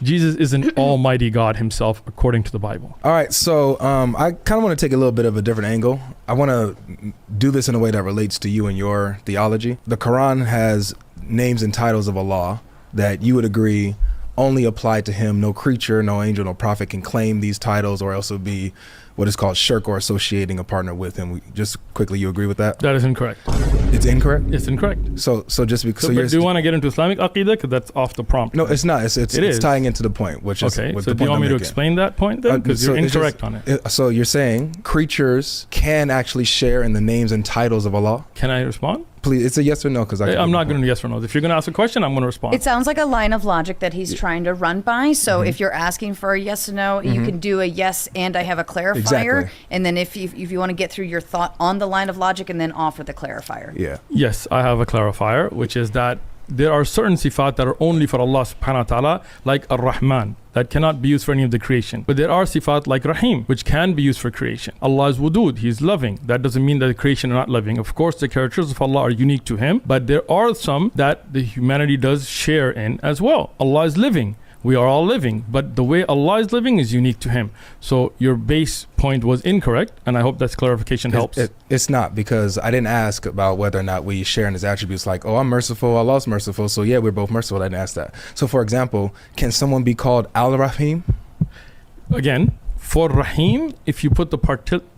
Jesus isn't Almighty God himself according to the Bible. All right, so I kind of want to take a little bit of a different angle. I want to do this in a way that relates to you and your theology. The Quran has names and titles of Allah that you would agree only apply to him. No creature, no angel, no prophet can claim these titles or else it would be what is called shirk or associating a partner with him. Just quickly, you agree with that? That is incorrect. It's incorrect? It's incorrect. So just because... So do you want to get into Islamic Aqidah? Because that's off the prompt. No, it's not. It's tying into the point, which is... Okay, so do you want me to explain that point then? Because you're incorrect on it. So you're saying creatures can actually share in the names and titles of Allah? Can I respond? Please, it's a yes or no, because I'm not going to do yes or no. If you're going to ask a question, I'm going to respond. It sounds like a line of logic that he's trying to run by. So if you're asking for a yes or no, you can do a yes and I have a clarifier. Exactly. And then if you want to get through your thought on the line of logic and then offer the clarifier. Yeah. Yes, I have a clarifier, which is that there are certain sifat that are only for Allah subhanahu wa ta'ala, like Ar-Rahman, that cannot be used for any of the creation. But there are sifat like Rahim, which can be used for creation. Allah is Wudud, He is loving. That doesn't mean that the creation are not loving. Of course, the characters of Allah are unique to Him, but there are some that the humanity does share in as well. Allah is living. We are all living, but the way Allah is living is unique to Him. So your base point was incorrect, and I hope that clarification helps. It's not, because I didn't ask about whether or not we share in His attributes like, oh, I'm merciful, Allah's merciful, so yeah, we're both merciful. I didn't ask that. So for example, can someone be called Al-Rahim? Again, for Rahim, if you put the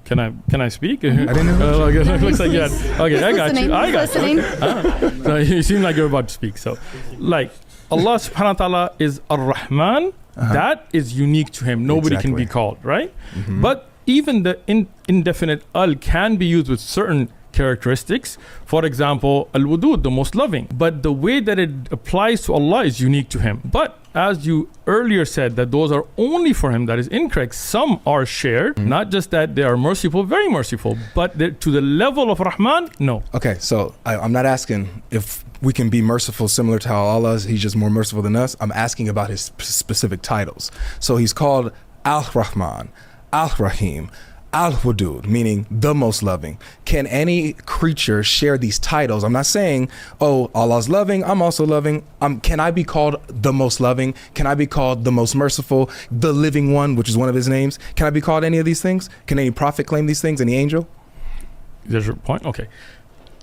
can I speak? I didn't know. Looks like you had. Okay, I got you. I got you. So you seem like you're about to speak. So, like, Allah subhanahu wa ta'ala is Ar-Rahman. That is unique to Him. Nobody can be called, right? But even the indefinite al can be used with certain characteristics. For example, Al-Wudud, the most loving. But the way that it applies to Allah is unique to Him. But as you earlier said, that those are only for Him, that is incorrect. Some are shared, not just that they are merciful, very merciful, but to the level of Rahman, no. Okay, so I'm not asking if we can be merciful similar to how Allah is, He's just more merciful than us. I'm asking about His specific titles. So He's called Al-Rahman, Al-Rahim, Al-Wudud, meaning the most loving. Can any creature share these titles? I'm not saying, oh, Allah's loving, I'm also loving. Can I be called the most loving? Can I be called the most merciful, the living one, which is one of His names? Can I be called any of these things? Can any prophet claim these things? Any angel? There's your point. Okay.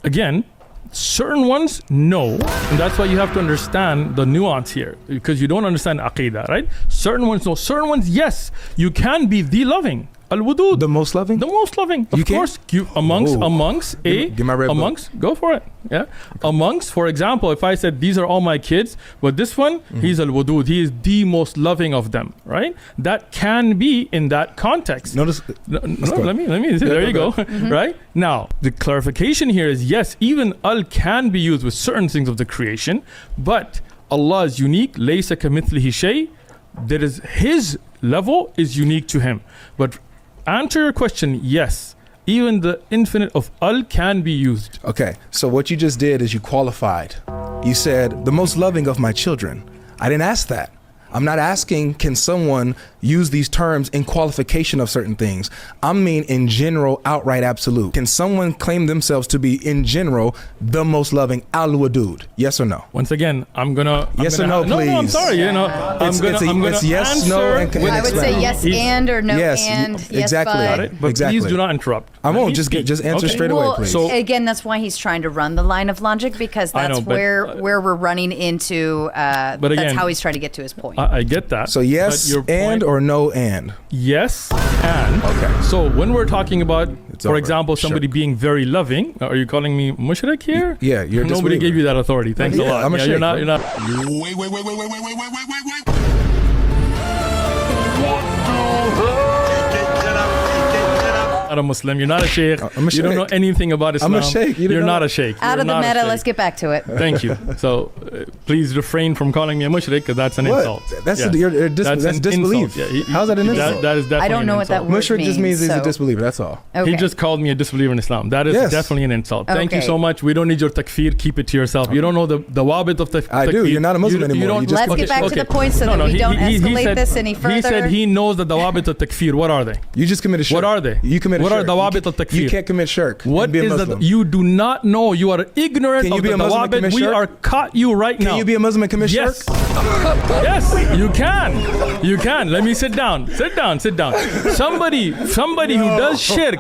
Again, certain ones, no. And that's why you have to understand the nuance here, because you don't understand Aqidah, right? Certain ones, no. Certain ones, yes. You can be the loving. Al-Wudud. The most loving? The most loving. Of course. Amongst give my red book. Go for it. Yeah. Amongst, for example, if I said these are all my kids, but this one, he's Al-Wudud. He is the most loving of them, right? That can be in that context. Notice. Let me. There you go. Right? Now, the clarification here is yes, even Al can be used with certain things of the creation, but Allah is unique. Laysa kamithlihi shay. There is His level is unique to Him. But answer your question, yes. Even the infinite of Al can be used. Okay, so what you just did is you qualified. You said, the most loving of my children. I didn't ask that. I'm not asking, can someone use these terms in qualification of certain things? I mean, in general, outright absolute. Can someone claim themselves to be, in general, the most loving Al-Wadud? Yes or no? Once again, Yes or no, please? No, I'm sorry. It's yes, answer. no, and I would say yes and or no and. Yes, exactly. Got it? But please do not interrupt. I won't. Just answer straight away, please. So again, that's why he's trying to run the line of logic, because that's where we're running into. But again, that's how he's trying to get to his point. I get that. So yes and or no and? Yes and. Okay. So when we're talking about, for example, somebody being very loving, are you calling me mushrik here? Yeah, you're Nobody gave you that authority. Thanks a lot. I'm a you're not. Wait. Not a Muslim. You're not a sheikh. You don't know anything about Islam. I'm a sheikh. You're not a sheikh. Out of the meta, let's get back to it. Thank you. So please refrain from calling me a mushrik, because that's an insult. That's disbelief. How's that an insult? That is definitely I don't know what that word means. Mushrik just means he's a disbeliever. That's all. Okay. He just called me a disbeliever in Islam. That is definitely an insult. Thank you so much. We don't need your takfir. Keep it to yourself. You don't know the wabit of takfir. I do. You're not a Muslim anymore. Let's get back to the point so that we don't escalate this any further. He said he knows that the wabit of takfir. What are they? You just committed shirk. What are they? You committed commit What shirk. are dawabit al-takfir? You can't commit shirk. What is that? You do not know. You are ignorant Can you of be the a Muslim and dawabit. commit We shirk? are caught you right now. Can you be a Muslim and commit Yes. shirk? Yes, you can. You can. Let me sit down. Sit down. Sit down. Somebody who does shirk,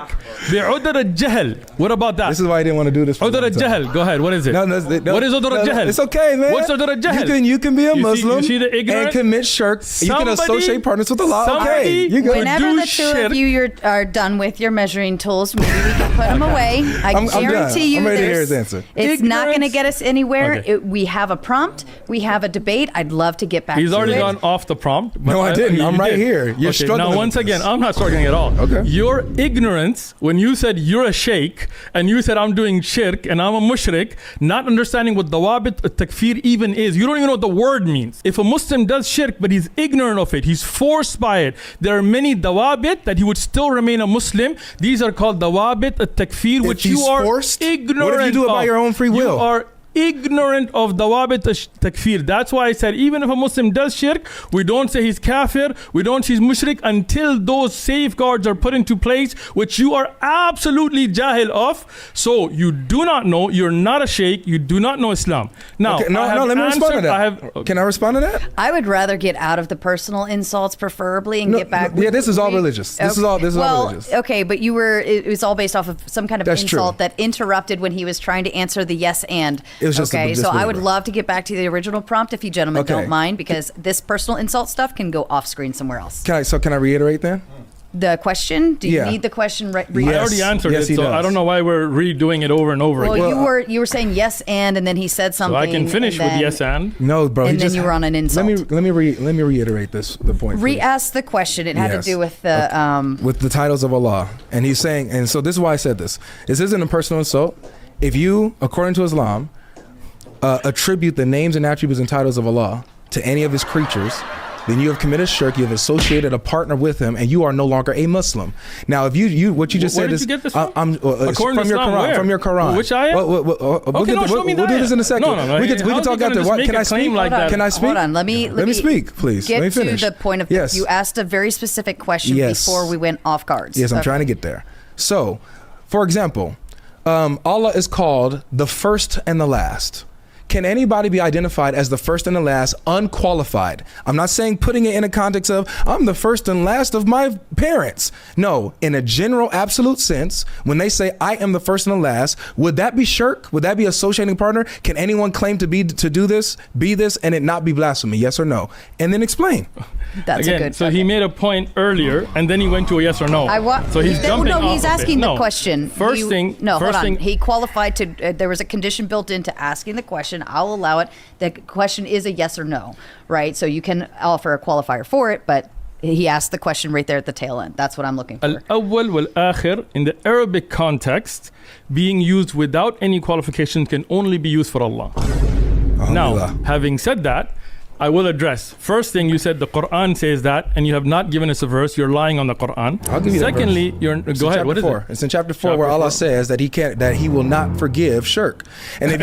bi'udr al-jahl. What about that? This is why I didn't want to do this. Udr al-jahl. Go ahead. What is it? No, what is Udr al-jahl? It's okay, man. What's Udr al-jahl? You can be a Muslim you see the ignorant? and commit shirk. You can associate partners with Allah. Okay, you go. Whenever the two of you are done with your measuring tools, maybe we can put them away. I guarantee you, I'm ready to hear his answer. It's not going to get us anywhere. Okay. We have a prompt. We have a debate. I'd love to get back to it. He's already gone off the prompt. No, I didn't. I'm right here. You're struggling. Now, once again, I'm not struggling at all. Okay. Your ignorance, when you said you're a sheikh and you said I'm doing shirk and I'm a mushrik, not understanding what dawabit al-takfir even is. You don't even know what the word means. If a Muslim does shirk, but he's ignorant of it, he's forced by it, there are many dawabit that he would still remain a Muslim. These are called dawabit al-takfir, which you are forced? ignorant of. What if you do it by your own free will? You are ignorant of dawabit takfir. That's why I said even if a Muslim does shirk, we don't say he's kafir, we don't say he's mushrik until those safeguards are put into place, which you are absolutely jahil of. So you do not know, you're not a sheikh, you do not know Islam. Now, okay, let me respond to that. Can I respond to that? I would rather get out of the personal insults preferably and get back. Yeah, this is all religious. This is all religious. Okay, but it was all based off of some kind of insult that interrupted when he was trying to answer the yes and. Okay, so I would love to get back to the original prompt if you gentlemen don't mind, because this personal insult stuff can go off screen somewhere else. Can I reiterate then? The question? Do you need the question? I already answered it, so I don't know why we're redoing it over and over again. Well, you were saying yes and then he said something. So I can finish with yes and. No, bro. And then you were on an insult. Let me reiterate the point. Re-ask the question. It had to do with the with the titles of Allah, and he's saying, and so this is why I said this. This isn't a personal insult. If you, according to Islam, attribute the names and attributes and titles of Allah to any of his creatures, then you have committed shirk, you have associated a partner with him, and you are no longer a Muslim. Now, if you what you just said is, from your Quran. Which ayah? We'll do this in a second. No. We can talk after. Can I speak? Can I speak? Hold on. Let me speak, please. Let me finish. To the point of you asked a very specific question before we went off guards. Yes, I'm trying to get there. So, for example, Allah is called the first and the last. Can anybody be identified as the first and the last unqualified? I'm not saying putting it in a context of I'm the first and last of my parents. No, in a general absolute sense, when they say I am the first and the last, would that be shirk? Would that be associating partner? Can anyone claim to be this, and it not be blasphemy? Yes or no? And then explain. That's again, a good. So he made a point earlier, and then he went to a yes or no. So he's jumping off. No, he's asking the question. First thing. Hold on. He qualified to. There was a condition built into asking the question. I'll allow it. The question is a yes or no, right? So you can offer a qualifier for it, but he asked the question right there at the tail end. That's what I'm looking for. Al-awwal wal-akhir in the Arabic context, being used without any qualification can only be used for Allah. Now, having said that, I will address. First thing, you said the Quran says that, and you have not given us a verse. You're lying on the Quran. I'll give you Secondly, go ahead. What is it? It's in chapter 4 where Allah says that He will not forgive shirk. And if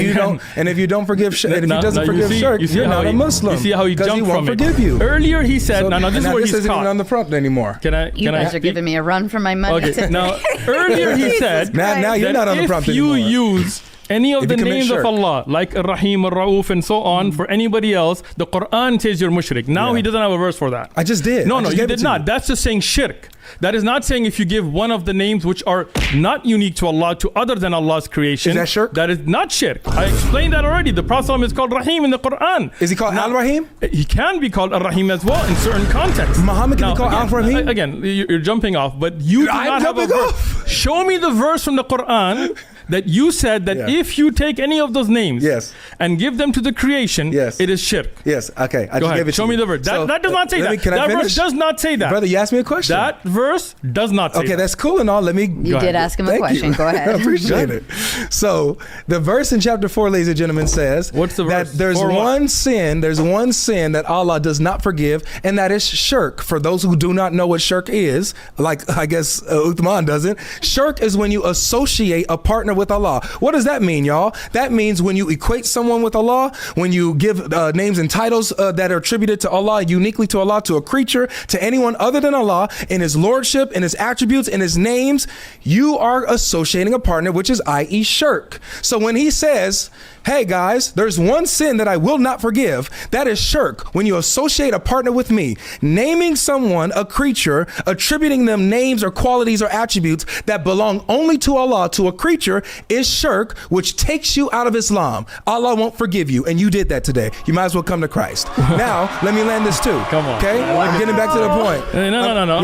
you don't forgive shirk, and if He doesn't forgive shirk, you're not a Muslim. You see how he jumped from it? He won't forgive you. Earlier he said, now this is where he's isn't caught. even on the prompt anymore. You guys are giving me a run for my money. Okay. Now earlier he said now you're not on the prompt anymore. If you use any of the names of Allah, like Ar-Rahim, Ar-Ra'uf, and so on, for anybody else, the Quran says you're mushrik. Now he doesn't have a verse for that. I just did. No, you did not. That's just saying shirk. That is not saying if you give one of the names which are not unique to Allah to other than Allah's creation. Is that shirk? That is not shirk. I explained that already. The Prophet is called Rahim in the Quran. Is he called Al-Rahim? He can be called Ar-Rahim as well in certain contexts. Muhammad can be called Al-Rahim? Again, you're jumping off, but you do not have a verse. Show me the verse from the Quran that you said that if you take any of those names and give them to the creation, it is shirk. Yes, okay. Go ahead. Show me the verse. That does not say that. That verse does not say that. Brother, you asked me a question. That verse does not say that. Okay, that's cool and all. You did ask him a question. Go ahead. I appreciate it. So, the verse in chapter 4, ladies and gentlemen, says that there's one sin that Allah does not forgive, and that is shirk. For those who do not know what shirk is, like I guess Uthman doesn't, shirk is when you associate a partner with Allah. What does that mean, y'all? That means when you equate someone with Allah, when you give names and titles that are attributed to Allah, uniquely to Allah, to a creature, to anyone other than Allah, in his lordship, in his attributes, in his names, you are associating a partner, which is i.e. shirk. So when he says, hey guys, there's one sin that I will not forgive, that is shirk. When you associate a partner with me, naming someone a creature, attributing them names or qualities or attributes that belong only to Allah, to a creature, is shirk, which takes you out of Islam. Allah won't forgive you, and you did that today. You might as well come to Christ. Now, let me land this too. Come on. Okay? I'm getting back to the point. No.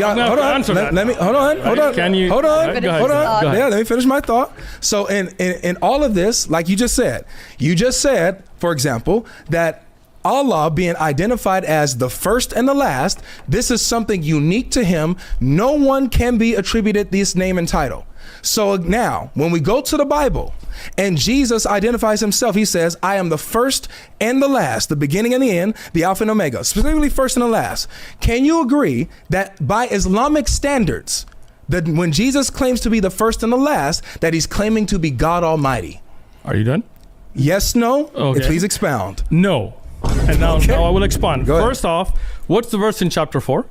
Hold on. Can you? Hold on. Yeah, let me finish my thought. So in all of this, like you just said, for example, that Allah being identified as the first and the last, this is something unique to him. No one can be attributed this name and title. So now, when we go to the Bible and Jesus identifies himself, he says, I am the first and the last, the beginning and the end, the Alpha and Omega, specifically first and the last. Can you agree that by Islamic standards, that when Jesus claims to be the first and the last, that he's claiming to be God Almighty? Are you done? Yes, no? Okay. Please expound. No. And now I will expand. Go ahead. First off, what's the verse in chapter 4?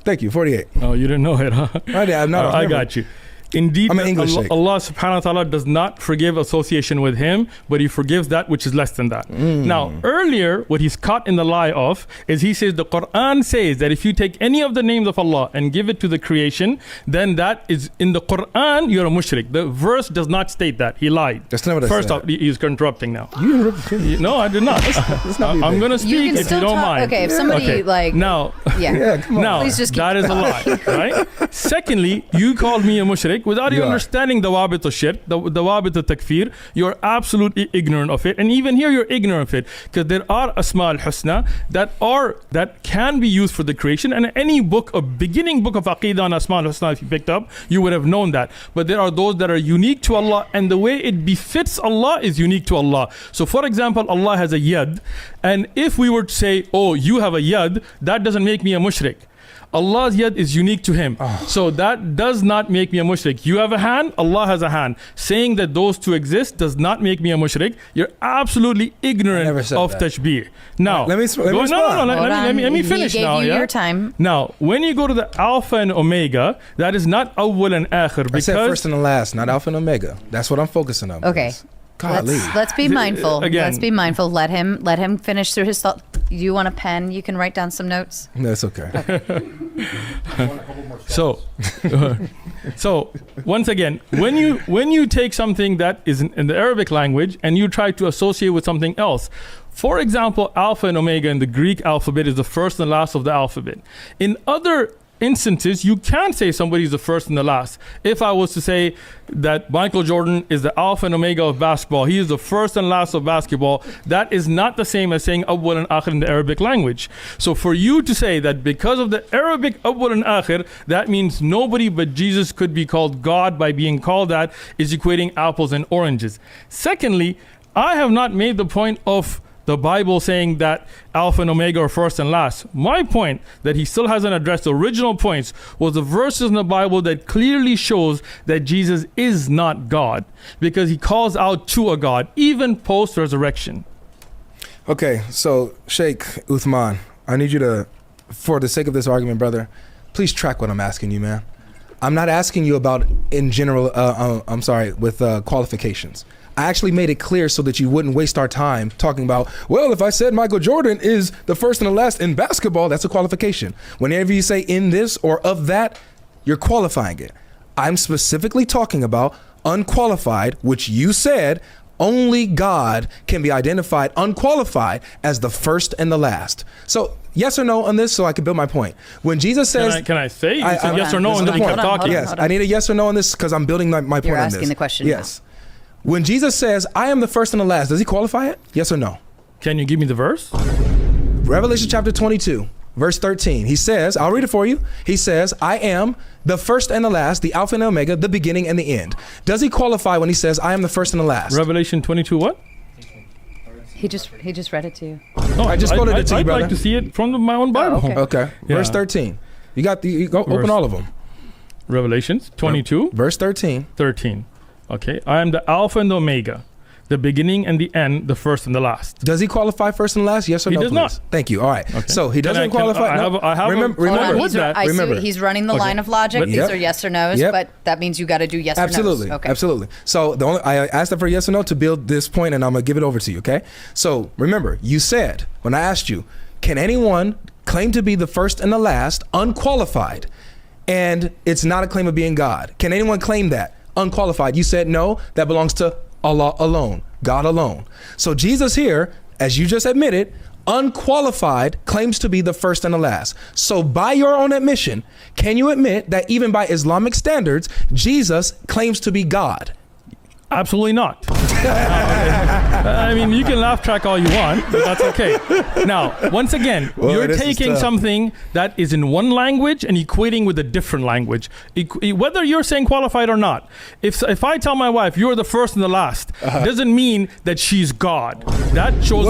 Thank you, 48. Oh, you didn't know it, huh? I got you. Indeed, I'm an English Allah subhanahu wa ta'ala does not forgive association with him, but he forgives that which is less than that. Now, earlier, what he's caught in the lie of is he says the Quran says that if you take any of the names of Allah and give it to the creation, then that is in the Quran, you're a mushrik. The verse does not state that. He lied. That's not what I First said. off, he's interrupting now. You interrupted me. No, I did not. I'm going to speak if you don't mind. Okay, if somebody Now, come on. now Please just keep that is a lie, right? Secondly, you called me a mushrik without even understanding the wabit al-shirk, the wabit al-takfir. You're absolutely ignorant of it. And even here, you're ignorant of it because there are asma al-husna that can be used for the creation. And any book, a beginning book of Aqidah on asma al-husna, if you picked up, you would have known that. But there are those that are unique to Allah, and the way it befits Allah is unique to Allah. So for example, Allah has a yad. And if we were to say, oh, you have a yad, that doesn't make me a mushrik. Allah's yad is unique to him. So that does not make me a mushrik. You have a hand, Allah has a hand. Saying that those two exist does not make me a mushrik. You're absolutely ignorant of tashbih. Now, let me finish now. Your time. Now, when you go to the Alpha and Omega, that is not awwal and akhir. I said first and the last, not Alpha and Omega. That's what I'm focusing on. Okay. Let's be mindful. Let's be mindful. Let him finish through his thought. You want a pen? You can write down some notes. No, it's okay. So once again, when you take something that is in the Arabic language and you try to associate with something else, for example, Alpha and Omega in the Greek alphabet is the first and last of the alphabet. In other instances, you can't say somebody's the first and the last. If I was to say that Michael Jordan is the alpha and omega of basketball, he is the first and last of basketball, that is not the same as saying awwal and akhir in the Arabic language. So for you to say that because of the Arabic awwal and akhir, that means nobody but Jesus could be called God by being called that, is equating apples and oranges. Secondly, I have not made the point of the Bible saying that Alpha and Omega are first and last. My point that he still hasn't addressed, the original points, was the verses in the Bible that clearly shows that Jesus is not God, because he calls out to a God, even post-resurrection. Okay, so Sheikh Uthman, I need you to, for the sake of this argument, brother, please track what I'm asking you, man. I'm not asking you about in general, with qualifications. I actually made it clear so that you wouldn't waste our time talking about, well, if I said Michael Jordan is the first and the last in basketball, that's a qualification. Whenever you say in this or of that, you're qualifying it. I'm specifically talking about unqualified, which you said only God can be identified unqualified as the first and the last. So yes or no on this so I can build my point. When Jesus says... Can I say? You said yes or no and then you kept talking. Yes, I need a yes or no on this because I'm building my point on this. You're asking the question Yes. Now. When Jesus says, I am the first and the last, does he qualify it? Yes or no? Can you give me the verse? Revelation chapter 22, verse 13. He says, I'll read it for you. He says, I am the first and the last, the Alpha and the Omega, the beginning and the end. Does he qualify when he says, I am the first and the last? Revelation 22 what? He just read it to you. No, I just quoted it to you, brother. I'd like to see it from my own Bible. Oh, okay. Yeah. Verse 13. You go open all of them. Revelations 22. Verse 13. 13. Okay, I am the Alpha and the Omega, the beginning and the end, the first and the last. Does he qualify first and last? Yes or no? He does not. Thank you. All right. Okay. So he doesn't qualify. He's running the line of logic. But these are yes or no's, but that means you got to do yes or no's. Okay. Absolutely. So I asked them for yes or no to build this point, and I'm gonna give it over to you. Okay. So remember, you said when I asked you, can anyone claim to be the first and the last, unqualified, and it's not a claim of being God? Can anyone claim that unqualified? You said no. That belongs to Allah alone, God alone. So Jesus here, as you just admitted, unqualified, claims to be the first and the last. So by your own admission, can you admit that even by Islamic standards, Jesus claims to be God? Absolutely not. I mean, you can laugh track all you want, but that's okay. Now, once again, you're taking something that is in one language and equating with a different language. Whether you're saying qualified or not, if I tell my wife you're the first and the last, doesn't mean that she's God. That shows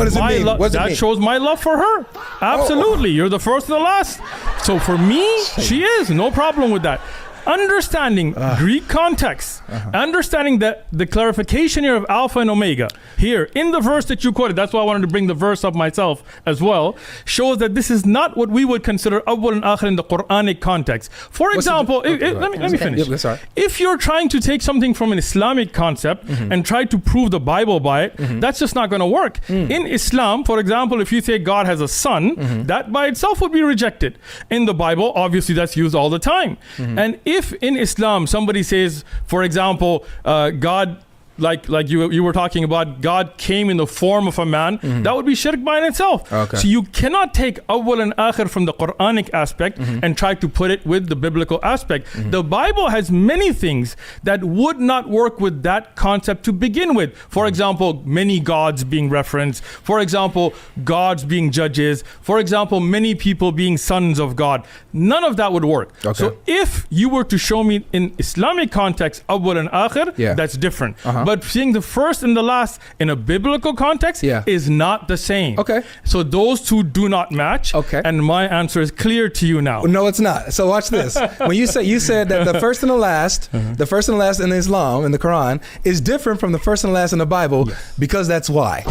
shows my love for her. Absolutely, you're the first and the last. So for me, she is no problem with that. Understanding Greek context, understanding that the clarification here of Alpha and Omega, here in the verse that you quoted, that's why I wanted to bring the verse up myself as well, shows that this is not what we would consider awwal and akhir in the Quranic context. For example, let me finish. If you're trying to take something from an Islamic concept and try to prove the Bible by it, that's just not going to work. In Islam, for example, if you say God has a son, that by itself would be rejected. In the Bible, obviously that's used all the time. And if in Islam somebody says, for example, God, like you were talking about, God came in the form of a man, that would be shirk by in itself. Okay. So you cannot take awwal and akhir from the Quranic aspect and try to put it with the biblical aspect. The Bible has many things that would not work with that concept to begin with. For example, many gods being referenced. For example, gods being judges. For example, many people being sons of God. None of that would work. Okay. So if you were to show me in Islamic context awwal and akhir, that's different. But seeing the first and the last in a biblical context is not the same. Okay. So those two do not match. Okay. And my answer is clear to you now. No, it's not. So watch this. When you said that the first and the last, the first and the last in Islam, in the Quran, is different from the first and the last in the Bible, because that's why.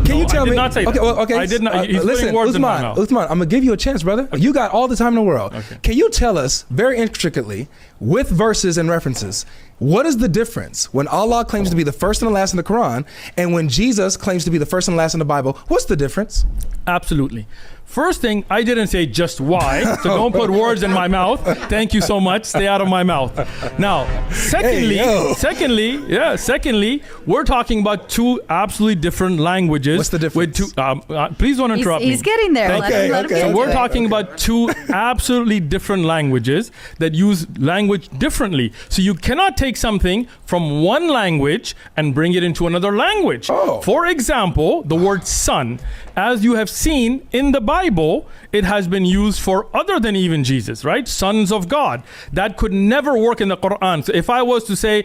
Can you tell me? I did not say that. Okay. I did not. Listen, Uthman, I'm gonna give you a chance, brother. Okay. You got all the time in the world. Okay. Can you tell us very intricately, with verses and references, what is the difference when Allah claims to be the first and the last in the Quran and when Jesus claims to be the first and the last in the Bible? What's the difference? Absolutely. First thing, I didn't say just why, so don't put words in my mouth. Thank you so much. Stay out of my mouth. Now, secondly, we're talking about two absolutely different languages. What's the difference? With two, please don't interrupt me. He's getting there. Let him so we're talking about two absolutely different languages that use language differently. So you cannot take something from one language and bring it into another language. Oh. For example, the word son, as you have seen in the Bible, it has been used for other than even Jesus, right? Sons of God. That could never work in the Quran. So if I was to say,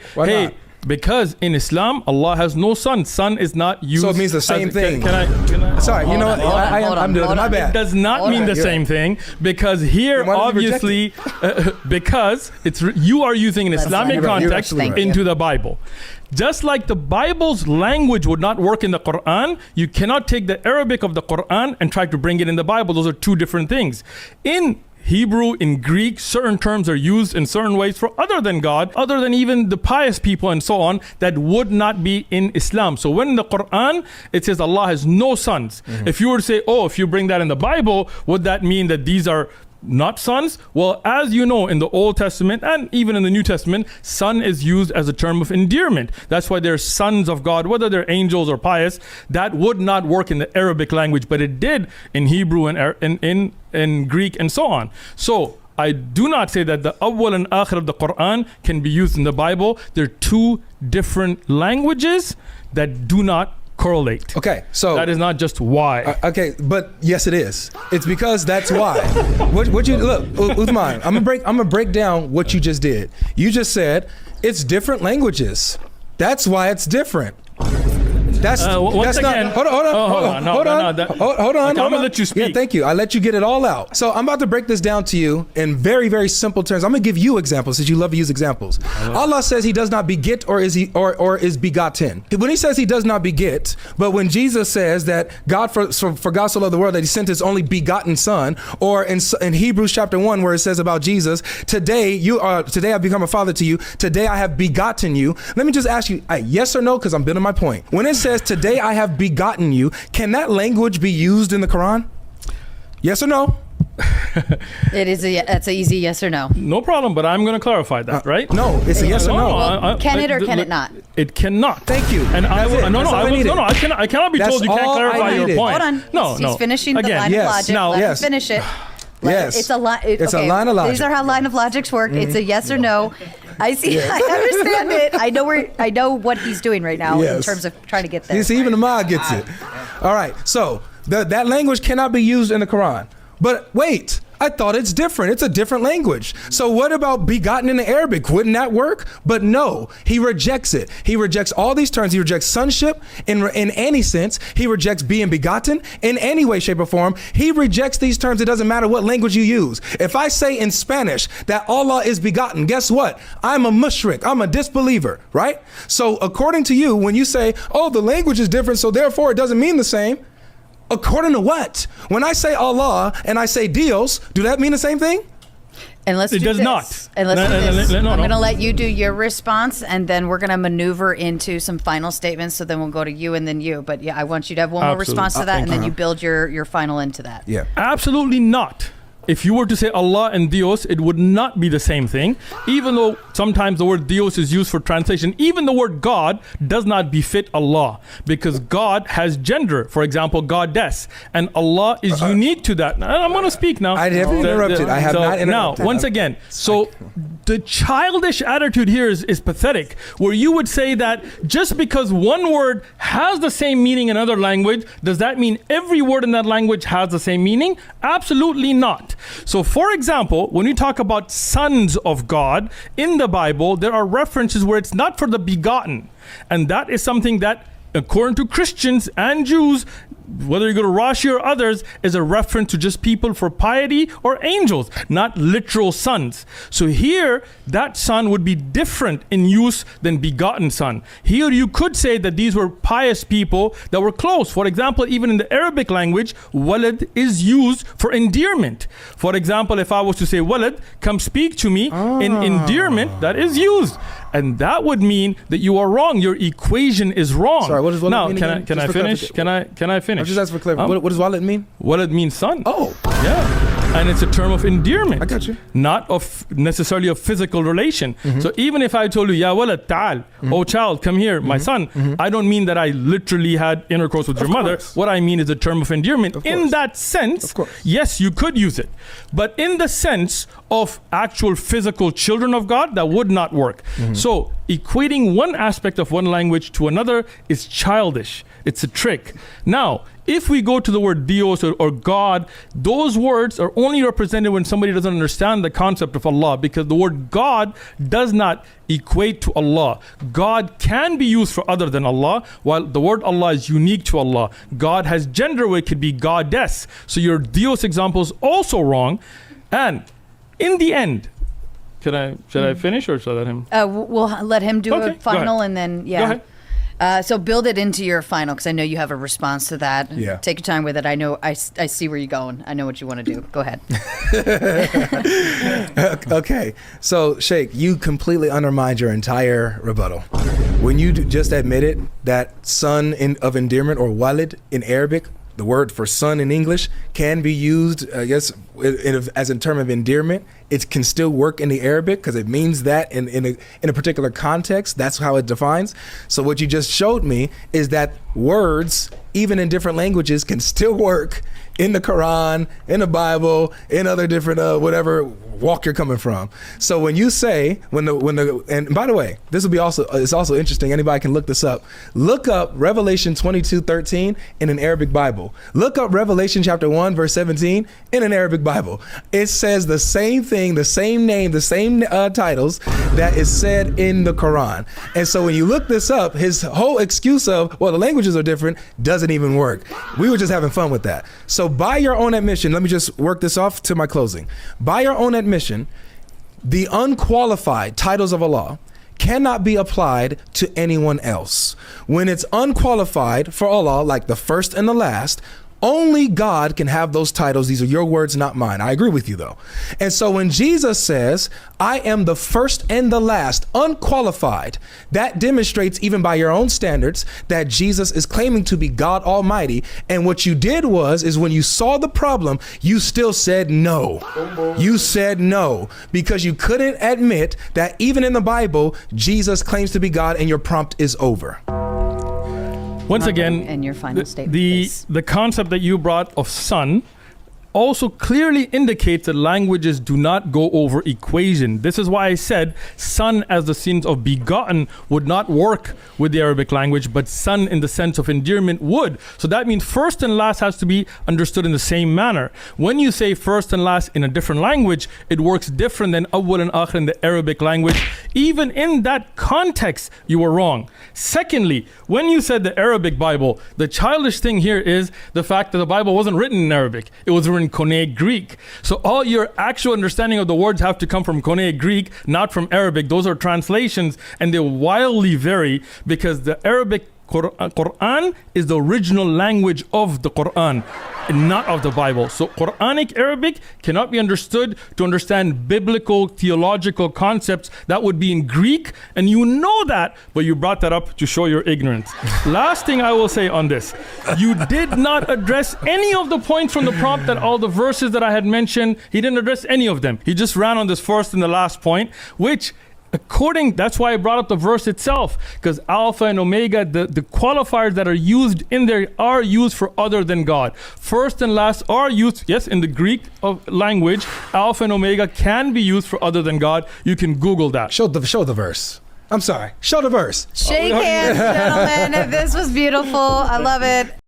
because in Islam, Allah has no son. Son is not used. So it means the same thing. Can I? Sorry, you know what? I'm doing my bad. It does not mean the same thing, because here, obviously, because you are using an Islamic context into the Bible. Just like the Bible's language would not work in the Quran, you cannot take the Arabic of the Quran and try to bring it in the Bible. Those are two different things. In Hebrew, in Greek, certain terms are used in certain ways for other than God, other than even the pious people and so on, that would not be in Islam. So when in the Quran, it says Allah has no sons. If you were to say, if you bring that in the Bible, would that mean that these are not sons? Well, as you know, in the Old Testament and even in the New Testament, son is used as a term of endearment. That's why they're sons of God, whether they're angels or pious. That would not work in the Arabic language, but it did in Hebrew and in Greek and so on. So I do not say that the awwal and akhir of the Quran can be used in the Bible. They're two different languages that do not correlate. Okay, so that is not just why. Okay, but yes, it is. It's because that's why. What you look, Uthman, I'm gonna break down what you just did. You just said it's different languages. That's why it's different. That's again, not. Hold on. I'm gonna let you speak. Yeah, thank you. I let you get it all out. So I'm about to break this down to you in very, very simple terms. I'm gonna give you examples since you love to use examples. Allah says He does not beget or is begotten. When He says He does not beget, but when Jesus says that God for God so loved the world that He sent His only begotten Son, or in Hebrews chapter 1 where it says about Jesus, today I've become a father to you. Today I have begotten you. Let me just ask you, yes or no, because I'm building my point. When it says today I have begotten you, can that language be used in the Quran? Yes or no? That's an easy yes or no. No problem, but I'm going to clarify that, right? No, it's a yes or no. Can it or can it not? It cannot. Thank you. And I cannot be told you can't clarify your point. Hold on. He's finishing the line of logic. Let him finish it. Yes. It's a line of logic. These are how line of logics work. It's a yes or no. I see. Yes. I understand it. I know what he's doing right now in terms of trying to get there. You see, even the Ma gets it. All right. So that language cannot be used in the Quran. But wait, I thought it's different. It's a different language. So what about begotten in the Arabic? Wouldn't that work? But no, he rejects it. He rejects all these terms. He rejects sonship in any sense. He rejects being begotten in any way, shape, or form. He rejects these terms. It doesn't matter what language you use. If I say in Spanish that Allah is begotten, guess what? I'm a mushrik. I'm a disbeliever, right? So according to you, when you say, oh, the language is different, so therefore it doesn't mean the same, according to what? When I say Allah and I say Dios, do that mean the same thing? And let's do this. I'm going to let you do your response, and then we're going to maneuver into some final statements. So then we'll go to you and then you. But yeah, I want you to have one more response to that, and then you build your final into that. Yeah, absolutely not. If you were to say Allah and Dios, it would not be the same thing. Even though sometimes the word Dios is used for translation, even the word God does not befit Allah, because God has gender. For example, goddess, and Allah is unique to that. I'm going to speak now. I haven't interrupted. I have not interrupted. Now, once again, so the childish attitude here is pathetic, where you would say that just because one word has the same meaning in another language, does that mean every word in that language has the same meaning? Absolutely not. So, for example, when you talk about sons of God in the Bible, there are references where it's not for the begotten. And that is something that, according to Christians and Jews, whether you go to Rashi or others, is a reference to just people for piety or angels, not literal sons. So here, that son would be different in use than begotten son. Here you could say that these were pious people that were close. For example, even in the Arabic language, walad is used for endearment. For example, if I was to say, walad, come speak to me, in endearment, that is used. And that would mean that you are wrong. Your equation is wrong. Sorry, what does walad mean again? Now, can I finish? Can I finish? I'm just asking for clarification. What does walad mean? Walad means son. Oh. Yeah. And it's a term of endearment. I got you. Not of necessarily of physical relation. So even if I told you, ya walad ta'al, oh child, come here, my son, I don't mean that I literally had intercourse with your mother. What I mean is a term of endearment. In that sense, yes, you could use it. But in the sense of actual physical children of God, that would not work. So equating one aspect of one language to another is childish. It's a trick. Now, if we go to the word Dios or God, those words are only represented when somebody doesn't understand the concept of Allah, because the word God does not equate to Allah. God can be used for other than Allah, while the word Allah is unique to Allah. God has gender where it could be goddess. So your Dios example is also wrong. And in the end, should I finish or should I let him? We'll let him do a final, and then Go ahead. So build it into your final, because I know you have a response to that. Yeah. Take your time with it. I know. I see where you're going. I know what you want to do. Go ahead. Okay. So, Sheikh, you completely undermined your entire rebuttal. When you just admitted that son of endearment, or walid in Arabic, the word for son in English, can be used, I guess, as a term of endearment. It can still work in the Arabic because it means that in a particular context. That's how it defines. So what you just showed me is that words, even in different languages, can still work in the Quran, in the Bible, in other different whatever walk you're coming from. So when you say, and by the way, this will be it's also interesting. Anybody can look this up. Look up Revelation 22:13 in an Arabic Bible. Look up Revelation chapter 1 verse 17 in an Arabic Bible. It says the same thing, the same name, the same titles that is said in the Quran. And so when you look this up, his whole excuse of, well, the languages are different, doesn't even work. We were just having fun with that. So by your own admission, let me just work this off to my closing. By your own admission, the unqualified titles of Allah cannot be applied to anyone else. When it's unqualified for Allah, like the first and the last, only God can have those titles. These are your words, not mine. I agree with you though. And so when Jesus says, I am the first and the last, unqualified, that demonstrates, even by your own standards, that Jesus is claiming to be God Almighty. And what you did is when you saw the problem, you still said no. You said no, because you couldn't admit that even in the Bible, Jesus claims to be God, and your prompt is over. Once again, and your final statement, the concept that you brought of son also clearly indicates that languages do not go over equation. This is why I said son as the sense of begotten would not work with the Arabic language, but son in the sense of endearment would. So that means first and last has to be understood in the same manner. When you say first and last in a different language, it works different than awwal and akhir in the Arabic language. Even in that context, you were wrong. Secondly, when you said the Arabic Bible, the childish thing here is the fact that the Bible wasn't written in Arabic. It was written in Koine Greek. So all your actual understanding of the words have to come from Koine Greek, not from Arabic. Those are translations, and they wildly vary because the Arabic Quran is the original language of the Quran, not of the Bible. So Quranic Arabic cannot be understood to understand biblical theological concepts. That would be in Greek, and you know that, but you brought that up to show your ignorance. Last thing I will say on this, you did not address any of the points from the prompt, that all the verses that I had mentioned, he didn't address any of them. He just ran on this first and the last point, which that's why I brought up the verse itself, because Alpha and Omega, the qualifiers that are used in there are used for other than God. First and last are used, yes, in the Greek language. Alpha and Omega can be used for other than God. You can Google that. Show the verse. I'm sorry. Show the verse. Shake hands, gentlemen. This was beautiful. I love it.